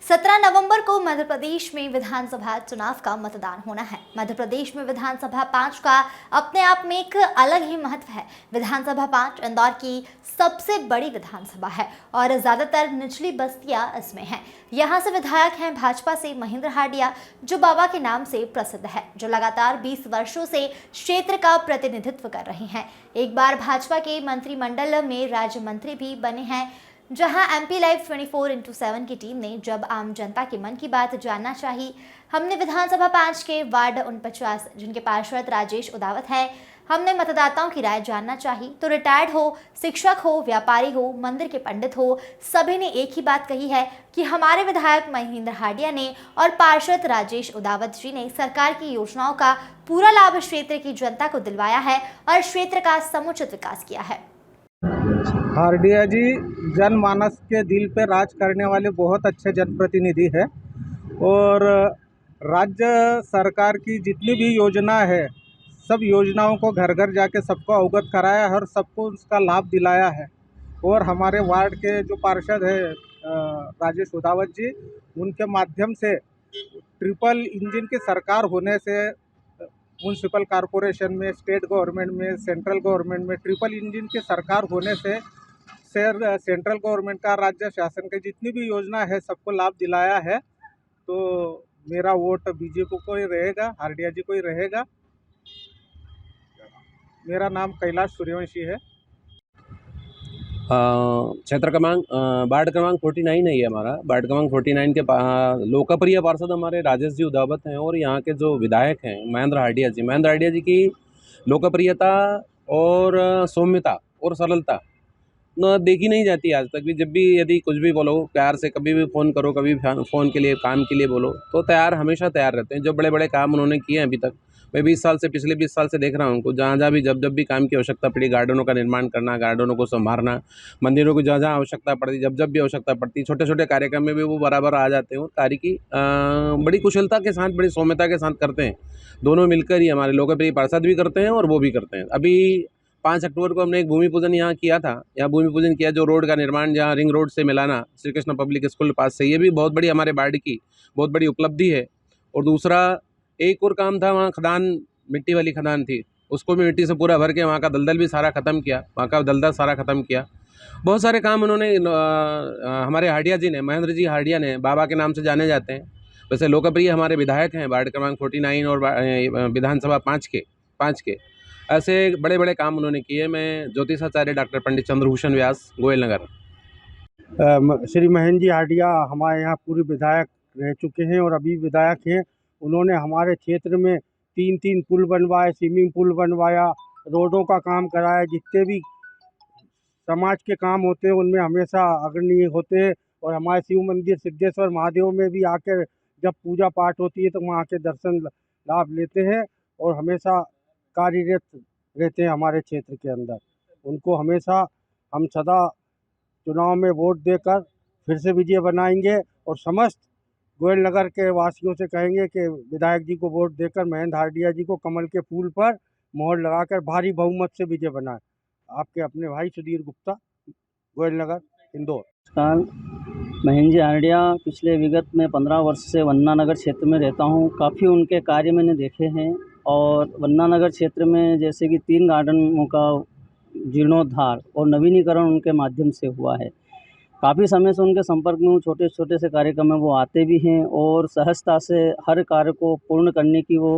17 नवंबर को मध्य प्रदेश में विधानसभा चुनाव का मतदान होना है। मध्य प्रदेश में विधानसभा 5 का अपने आप में एक अलग ही महत्व है। विधानसभा 5 इंदौर की सबसे बड़ी विधानसभा है और ज्यादातर निचली बस्तियां इसमें हैं। यहां से विधायक हैं भाजपा से महेंद्र हांडिया, जो बाबा के नाम से प्रसिद्ध है, जो लगातार 20 वर्षों से क्षेत्र का प्रतिनिधित्व कर रहे हैं। एक बार भाजपा के मंत्रिमंडल में राज्य मंत्री भी बने हैं। जहां एमपी लाइव 24x7 की टीम ने जब आम जनता के मन की बात जानना चाही, हमने विधानसभा 5 के वार्ड 49 जिनके पार्षद राजेश उदावत है, हमने मतदाताओं की राय जानना चाही तो रिटायर्ड हो, शिक्षक हो, व्यापारी हो, मंदिर के पंडित हो, सभी ने एक ही बात कही है कि हमारे विधायक महेंद्र हांडिया ने और पार्षद राजेश उदावत जी ने सरकार की योजनाओं का पूरा लाभ क्षेत्र की जनता को दिलवाया है और क्षेत्र का समुचित विकास किया है। हांडिया जी जनमानस के दिल पे राज करने वाले बहुत अच्छे जनप्रतिनिधि है और राज्य सरकार की जितनी भी योजना है, सब योजनाओं को घर घर जाके सबको अवगत कराया है और सबको उसका लाभ दिलाया है। और हमारे वार्ड के जो पार्षद है राजेश उदावत जी, उनके माध्यम से ट्रिपल इंजन की सरकार होने से म्यूनसिपल कॉरपोरेशन में, स्टेट गवर्नमेंट में, सेंट्रल गवर्नमेंट में ट्रिपल इंजन की सरकार होने से सेंट्रल गवर्नमेंट का, राज्य शासन की जितनी भी योजना है सबको लाभ दिलाया है। तो मेरा वोट बीजेपी को ही रहेगा, हांडिया जी को ही रहेगा। मेरा नाम कैलाश सूर्यवंशी है। क्षेत्र क्रमांक वार्ड क्रमांक 49 है ये हमारा। वार्ड क्रमांक 49 के लोकप्रिय पार्षद हमारे राजेश जी उदावत हैं और यहाँ के जो विधायक हैं महेंद्र हांडिया जी की लोकप्रियता और सौम्यता और सरलता न देखी नहीं जाती आज तक भी। जब भी यदि कुछ भी बोलो प्यार से, कभी भी फ़ोन करो, कभी फ़ोन के लिए, काम के लिए बोलो तो हमेशा तैयार रहते हैं। जो बड़े बड़े काम उन्होंने किए हैं अभी तक, मैं 20 साल से, पिछले 20 साल से देख रहा हूँ उनको। जहाँ भी जब भी काम की आवश्यकता पड़ी, गार्डनों का निर्माण करना, गार्डनों को संभालना, मंदिरों की जहाँ आवश्यकता पड़ती, जब भी आवश्यकता पड़ती, छोटे छोटे कार्यक्रम में भी वो बराबर आ जाते हैं और कार्य की बड़ी कुशलता के साथ, बड़ी सौम्यता के साथ करते हैं। दोनों मिलकर ही हमारे लोकप्रिय पार्षद भी करते हैं और वो भी करते हैं। अभी 5 अक्टूबर को हमने एक भूमि पूजन यहाँ किया था। यहाँ भूमि पूजन किया जो रोड का निर्माण, जहाँ रिंग रोड से मिलाना श्री कृष्ण पब्लिक स्कूल के पास से, ये भी बहुत बड़ी हमारे वार्ड की बहुत बड़ी उपलब्धि है। और दूसरा एक और काम था, वहाँ खदान, मिट्टी वाली खदान थी, उसको भी मिट्टी से पूरा भर के वहाँ का दलदल भी सारा ख़त्म किया, वहाँ का दलदल सारा ख़त्म किया। बहुत सारे काम उन्होंने हमारे हांडिया जी ने, महेंद्र जी हांडिया ने, बाबा के नाम से जाने जाते हैं। वैसे लोकप्रिय हमारे विधायक हैं वार्ड क्रमांक 49 और विधानसभा 5 के ऐसे बड़े बड़े काम उन्होंने किए। मैं ज्योतिषाचार्य डॉक्टर पंडित चंद्रभूषण व्यास, गोयल नगर। श्री महेंद्र जी हांडिया हमारे यहाँ पूर्व विधायक रह चुके हैं और अभी विधायक हैं। उन्होंने हमारे क्षेत्र में 3 पुल बनवाए, स्विमिंग पूल बनवाया, रोडों का काम कराया। जितने भी समाज के काम होते हैं उनमें हमेशा अग्रणी होते हैं। और हमारे शिव मंदिर सिद्धेश्वर महादेव में भी आकर जब पूजा पाठ होती है तो वहाँ के दर्शन लाभ लेते हैं और हमेशा कार्यरत रहते हैं हमारे क्षेत्र के अंदर। उनको हमेशा हम सदा चुनाव में वोट देकर फिर से विजय बनाएंगे और समस्त गोयल नगर के वासियों से कहेंगे कि विधायक जी को वोट देकर महेंद्र हांडिया जी को कमल के फूल पर मोहर लगाकर भारी बहुमत से विजय बनाए। आपके अपने भाई सुधीर गुप्ता, गोयल नगर, इंदौर। महेंद्र हांडिया पिछले विगत में 15 वर्ष से वन्ना नगर क्षेत्र में रहता हूं। काफ़ी उनके कार्य मैंने देखे हैं और वन्ना नगर क्षेत्र में जैसे कि 3 गार्डनों का जीर्णोद्धार और नवीनीकरण उनके माध्यम से हुआ है। काफ़ी समय से उनके संपर्क में हूँ। छोटे छोटे से कार्यक्रम में वो आते भी हैं और सहजता से हर कार्य को पूर्ण करने की वो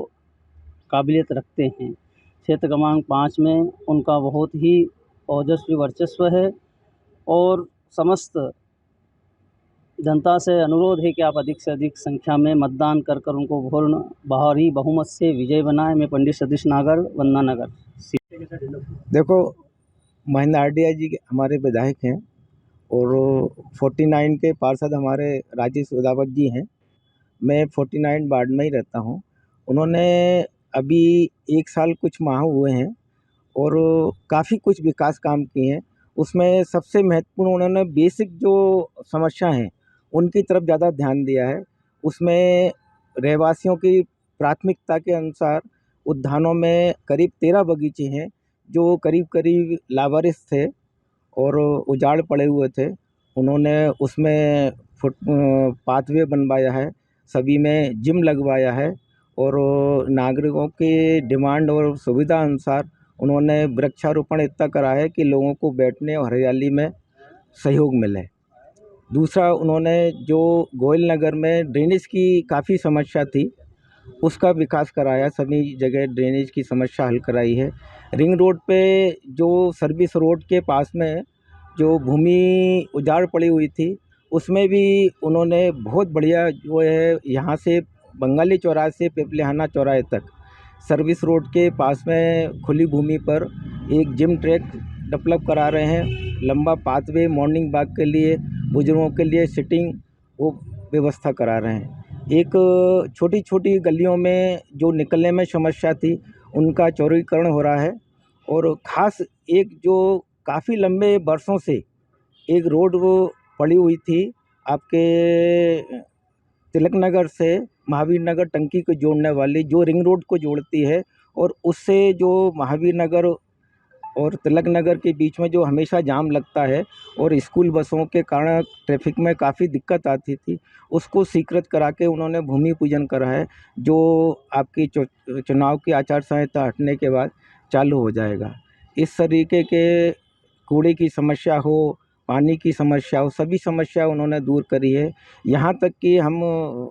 काबिलियत रखते हैं। क्षेत्र क्रमांक 5 में उनका बहुत ही ओजस्वी वर्चस्व है और समस्त जनता से अनुरोध है कि आप अधिक से अधिक संख्या में मतदान कर उनको पूर्ण भारी बहुमत से विजय बनाएं। मैं पंडित सतीश नागर, वन्ना नगर। देखो, महेंद्र हांडिया जी हमारे विधायक हैं और 49 के पार्षद हमारे राजेश उदावत जी हैं। मैं 49 वार्ड में ही रहता हूं। उन्होंने अभी 1 साल कुछ माह हुए हैं और काफ़ी कुछ विकास काम किए हैं। उसमें सबसे महत्वपूर्ण उन्होंने बेसिक जो समस्या हैं उनकी तरफ ज़्यादा ध्यान दिया है। उसमें रहवासियों की प्राथमिकता के अनुसार उद्यानों में करीब 13 बगीचे हैं जो करीब लावारिस थे और उजाड़ पड़े हुए थे। उन्होंने उसमें पाथवे बनवाया है, सभी में जिम लगवाया है और नागरिकों के डिमांड और सुविधा अनुसार उन्होंने वृक्षारोपण इतना करा है कि लोगों को बैठने और हरियाली में सहयोग मिले। दूसरा, उन्होंने जो गोयल नगर में ड्रेनेज की काफ़ी समस्या थी उसका विकास कराया, सभी जगह ड्रेनेज की समस्या हल कराई है। रिंग रोड पे जो सर्विस रोड के पास में जो भूमि उजाड़ पड़ी हुई थी उसमें भी उन्होंने बहुत बढ़िया जो है यहाँ से बंगाली चौराहे से पिपलिहाना चौराहे तक सर्विस रोड के पास में खुली भूमि पर एक जिम ट्रैक डेवलप करा रहे हैं। लंबा पाथवे मॉर्निंग वॉक के लिए, बुजुर्गों के लिए सिटिंग वो व्यवस्था करा रहे हैं। एक छोटी छोटी गलियों में जो निकलने में समस्या थी उनका चौड़ीकरण हो रहा है और ख़ास एक जो काफ़ी लंबे वर्षों से एक रोड वो पड़ी हुई थी आपके तिलक नगर से महावीर नगर टंकी को जोड़ने वाली, जो रिंग रोड को जोड़ती है और उससे जो महावीर नगर और तिलक नगर के बीच में जो हमेशा जाम लगता है और स्कूल बसों के कारण ट्रैफिक में काफ़ी दिक्कत आती थी, उसको स्वीकृत करा के उन्होंने भूमि पूजन करा है, जो आपकी चुनाव की आचार संहिता हटने के बाद चालू हो जाएगा। इस तरीके के कूड़े की समस्या हो, पानी की समस्या हो, सभी समस्या उन्होंने दूर करी है। यहाँ तक कि हम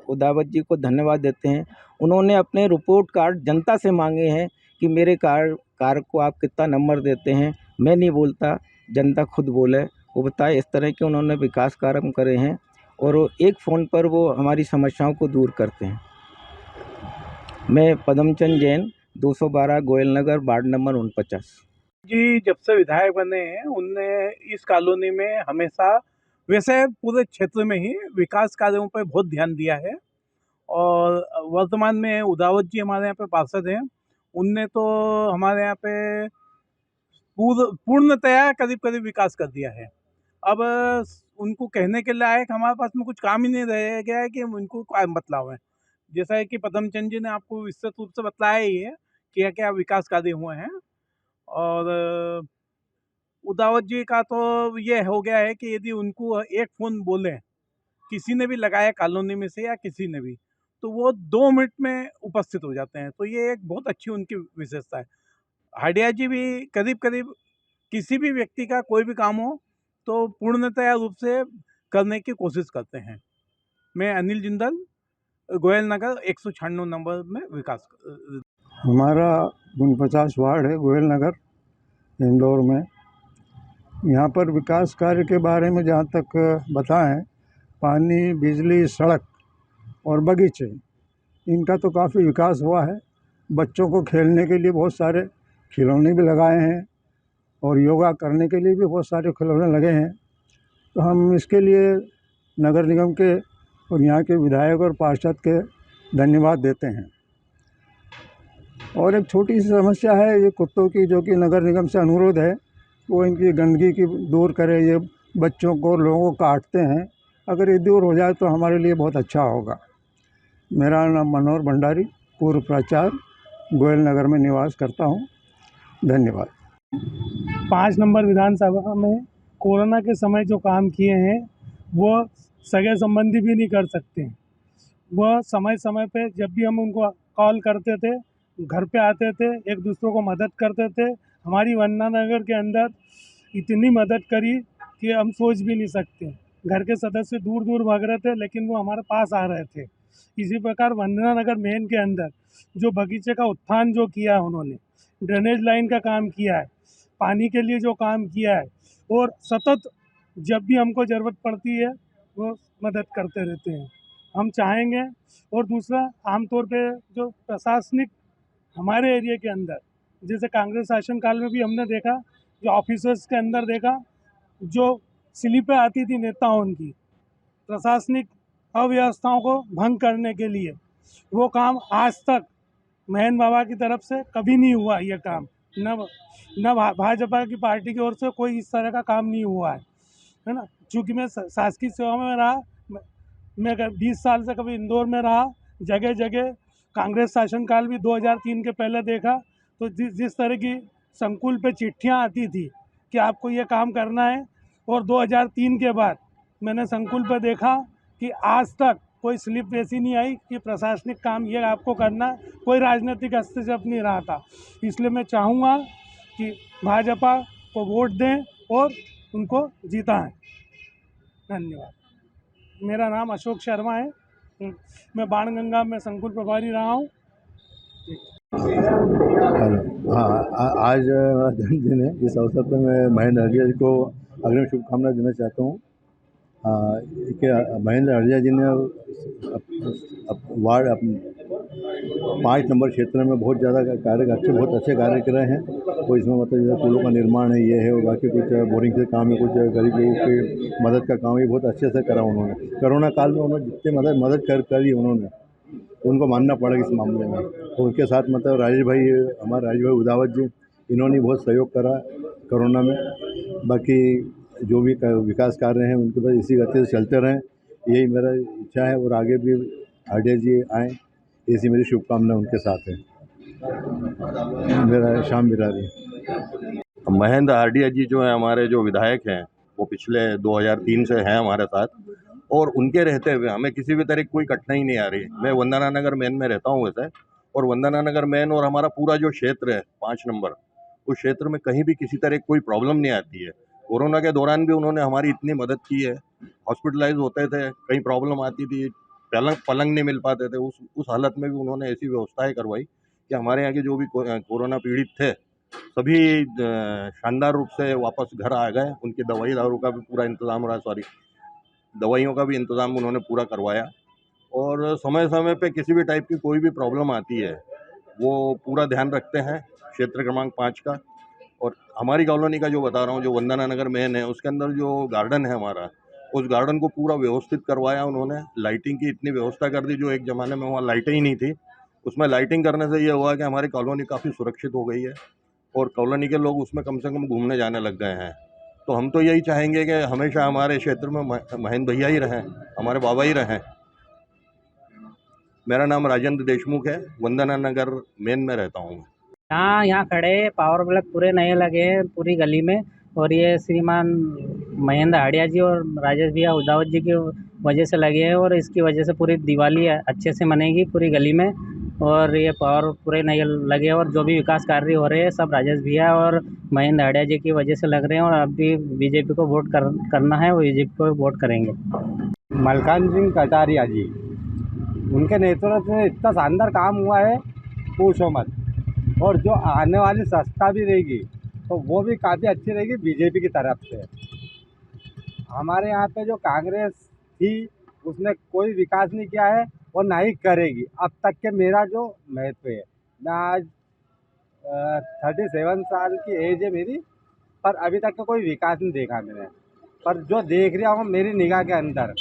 उदावत जी को धन्यवाद देते हैं, उन्होंने अपने रिपोर्ट कार्ड जनता से मांगे हैं कि मेरे कार को आप कितना नंबर देते हैं। मैं नहीं बोलता, जनता खुद बोले, वो बताए। इस तरह के उन्होंने विकास कार्य करे हैं और एक फ़ोन पर वो हमारी समस्याओं को दूर करते हैं। मैं पदमचंद जैन, 212 गोयल नगर, वार्ड नंबर 49। जी जब से विधायक बने हैं उनने इस कॉलोनी में हमेशा, वैसे पूरे क्षेत्र में ही विकास कार्यों पर बहुत ध्यान दिया है और वर्तमान में उदावत जी हमारे यहाँ पे पार्षद हैं, उनने तो हमारे यहाँ पे पूर्णतया करीब करीब विकास कर दिया है। अब उनको कहने के लायक हमारे पास में कुछ काम ही नहीं रह गया है कि उनको क्या बतलाव है। जैसा है कि पदमचंद जी ने आपको विस्तृत रूप से बताया ही है क्या क्या विकास कार्य हुए हैं। और उदावत जी का तो ये हो गया है कि यदि उनको एक फ़ोन बोले, किसी ने भी लगाया कॉलोनी में से या किसी ने भी, तो वो 2 मिनट में उपस्थित हो जाते हैं। तो ये एक बहुत अच्छी उनकी विशेषता है। हाडिया जी भी करीब करीब किसी भी व्यक्ति का कोई भी काम हो तो पूर्णतया रूप से करने की कोशिश करते हैं। मैं अनिल जिंदल, गोयल नगर 196 नंबर में विकास। हमारा 49 वार्ड है गोयल नगर, इंदौर में। यहाँ पर विकास कार्य के बारे में जहाँ तक बताएं, पानी, बिजली, सड़क और बगीचे, इनका तो काफ़ी विकास हुआ है। बच्चों को खेलने के लिए बहुत सारे खिलौने भी लगाए हैं और योगा करने के लिए भी बहुत सारे खिलौने लगे हैं। तो हम इसके लिए नगर निगम के और यहाँ के विधायक और पार्षद के धन्यवाद देते हैं। और एक छोटी सी समस्या है ये कुत्तों की, जो कि नगर निगम से अनुरोध है वो इनकी गंदगी की दूर करे। ये बच्चों को, लोगों को काटते हैं, अगर ये दूर हो जाए तो हमारे लिए बहुत अच्छा होगा। मेरा नाम मनोहर भंडारी, पूर्व प्राचार्य, गोयल नगर में निवास करता हूँ। धन्यवाद। 5 नंबर विधानसभा में कोरोना के समय जो काम किए हैं वो सगे संबंधी भी नहीं कर सकते। वह समय समय पे जब भी हम उनको कॉल करते थे, घर पे आते थे, एक दूसरे को मदद करते थे। हमारी वन्ना नगर के अंदर इतनी मदद करी कि हम सोच भी नहीं सकते। घर के सदस्य दूर दूर भाग रहे थे लेकिन वो हमारे पास आ रहे थे। इसी प्रकार वन्ना नगर मेन के अंदर जो बगीचे का उत्थान जो किया है उन्होंने, ड्रेनेज लाइन का काम किया है, पानी के लिए जो काम किया है, और सतत जब भी हमको ज़रूरत पड़ती है वो मदद करते रहते हैं। हम चाहेंगे। और दूसरा, आमतौर पे जो प्रशासनिक हमारे एरिया के अंदर, जैसे कांग्रेस शासन काल में भी हमने देखा, जो ऑफिसर्स के अंदर देखा, जो स्लिपें आती थी नेताओं की प्रशासनिक अव्यवस्थाओं को भंग करने के लिए, वो काम आज तक महन बाबा की तरफ से कभी नहीं हुआ। ये काम न भाजपा की पार्टी की ओर से कोई इस तरह का काम नहीं हुआ है ना। चूँकि मैं शासकीय सेवा में रहा, मैं 20 साल से कभी इंदौर में रहा, जगह जगह कांग्रेस शासनकाल भी 2003 के पहले देखा। तो जिस तरह की संकुल पे चिट्ठियां आती थी कि आपको ये काम करना है, और 2003 के बाद मैंने संकुल पे देखा कि आज तक कोई स्लिप ऐसी नहीं आई कि प्रशासनिक काम ये आपको करना, कोई राजनीतिक हस्तक्षेप नहीं रहा था। इसलिए मैं चाहूँगा कि भाजपा को वोट दें और उनको जिताएं। धन्यवाद। मेरा नाम अशोक शर्मा है, मैं बाणगंगा में संकुल प्रभारी रहा हूँ। हेलो, हाँ, आज मेरा जन्मदिन है। इस अवसर पर मैं महेंद्र हरिया जी को अग्रिम शुभकामनाएं देना चाहता हूँ। कि महेंद्र हरिया जी ने वार्ड 5 नंबर क्षेत्र में बहुत ज़्यादा बहुत अच्छे कार्य करे हैं। तो इसमें मतलब जैसे पुलों का निर्माण है, ये है, और बाकी कुछ बोरिंग के काम है, कुछ गरीब लोगों की मदद का काम है, बहुत अच्छे से करा उन्होंने। कोरोना काल में उन्होंने जितनी मदद करी उन्होंने, उनको मानना पड़ेगा इस मामले में। तो उनके साथ मतलब हमारे राजेश भाई उदावत जी, इन्होंने बहुत सहयोग करा कोरोना में। बाकी जो भी विकास कार्य हैं उनके पास इसी गति से चलते रहें, यही मेरा इच्छा है, और आगे भी हरिया जी आएँ, ऐसी मेरी शुभकामना उनके साथ है। मेरा शाम बिरारी। महेंद्र हार्डिया जी जो है हमारे जो विधायक हैं, वो पिछले 2003 से हैं हमारे साथ, और उनके रहते हुए हमें किसी भी तरह कोई कठिनाई नहीं आ रही। मैं वंदना नगर मेन में रहता हूँ वैसे, और वंदना नगर मेन और हमारा पूरा जो क्षेत्र है 5 नंबर, उस क्षेत्र में कहीं भी किसी तरह कोई प्रॉब्लम नहीं आती है। कोरोना के दौरान भी उन्होंने हमारी इतनी मदद की है। हॉस्पिटलाइज होते थे, कहीं प्रॉब्लम आती थी, पलंग नहीं मिल पाते थे, उस हालत में भी उन्होंने ऐसी व्यवस्थाएं करवाई कि हमारे यहाँ के जो भी कोरोना पीड़ित थे सभी शानदार रूप से वापस घर आ गए। उनकी दवाई दारू का भी पूरा इंतज़ाम रहा, दवाइयों का भी इंतज़ाम उन्होंने पूरा करवाया, और समय समय पे किसी भी टाइप की कोई भी प्रॉब्लम आती है वो पूरा ध्यान रखते हैं क्षेत्र क्रमांक 5 का। और हमारी कॉलोनी का जो बता रहा हूँ, जो वंदना नगर मेन है, उसके अंदर जो गार्डन है हमारा, उस गार्डन को पूरा व्यवस्थित करवाया उन्होंने। लाइटिंग की इतनी व्यवस्था कर दी, जो एक ज़माने में वहाँ लाइटें ही नहीं थी। उसमें लाइटिंग करने से ये हुआ कि हमारी कॉलोनी काफ़ी सुरक्षित हो गई है, और कॉलोनी के लोग उसमें कम से कम घूमने जाने लग गए हैं। तो हम तो यही चाहेंगे कि हमेशा हमारे क्षेत्र में महेंद्र भैया ही रहें, हमारे बाबा ही रहें। मेरा नाम राजेंद्र देशमुख है, वंदना नगर मेन में रहता हूँ। यहाँ खड़े पावर ब्लॉक पूरे नए लगे हैं पूरी गली में, और ये श्रीमान महेंद्र हार्डिया जी और राजेश भैया उदावत जी की वजह से लगे हैं, और इसकी वजह से पूरी दिवाली अच्छे से मनेगी पूरी गली में। और ये पावर पूरे नए लगे, और जो भी विकास कार्य हो रहे हैं सब राजेश भैया और महेंद्र हार्डिया जी की वजह से लग रहे हैं। और अब भी बीजेपी को वोट करना है, वो बीजेपी को वोट करेंगे। मलकान सिंह कटारिया जी, उनके नेतृत्व में इतना शानदार काम हुआ है, पूछो मत। और जो आने वाली सत्ता भी रहेगी तो वो भी काफ़ी अच्छी रहेगी बीजेपी की तरफ से। हमारे यहाँ पे जो कांग्रेस थी उसने कोई विकास नहीं किया है और ना ही करेगी अब तक के। मेरा जो महत्व है, मैं आज 37 साल की एज है मेरी, पर अभी तक का कोई विकास नहीं देखा मैंने। पर जो देख रहा हूँ मेरी निगाह के अंदर,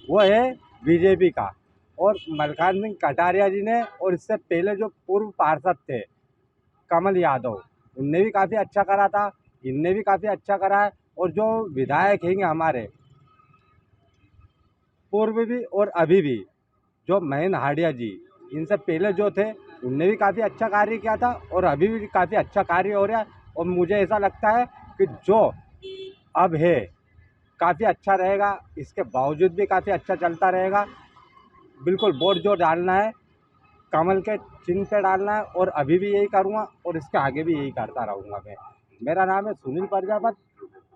वो है बीजेपी का। और मलकान सिंह कटारिया जी ने, और इससे पहले जो पूर्व पार्षद थे कमल यादव, उनने भी काफ़ी अच्छा करा था, इनने भी काफ़ी अच्छा करा है। और जो विधायक हैं हमारे पूर्व भी और अभी भी, जो महेंद्र हार्डिया जी, इनसे पहले जो थे उनने भी काफ़ी अच्छा कार्य किया था, और अभी भी काफ़ी अच्छा कार्य हो रहा है। और मुझे ऐसा लगता है कि जो अब है काफ़ी अच्छा रहेगा, इसके बावजूद भी काफ़ी अच्छा चलता रहेगा। बिल्कुल वोट जो डालना है कमल के चिन्ह पे डालना है, और अभी भी यही करूँगा, और इसके आगे भी यही करता रहूँगा मैं। मेरा नाम है सुनील प्रजापत,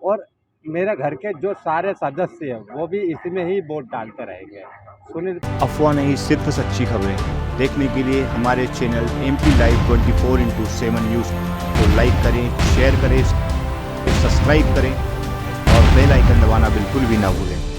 और मेरे घर के जो सारे सदस्य हैं वो भी इसमें ही वोट डालते रहेंगे। सुनील। अफवाह नहीं, सिर्फ सच्ची खबरें देखने के लिए हमारे चैनल MP Live 24/7 न्यूज़ को लाइक करें, शेयर करें, सब्सक्राइब करें और बेल आइकन दबाना बिल्कुल भी ना भूलें।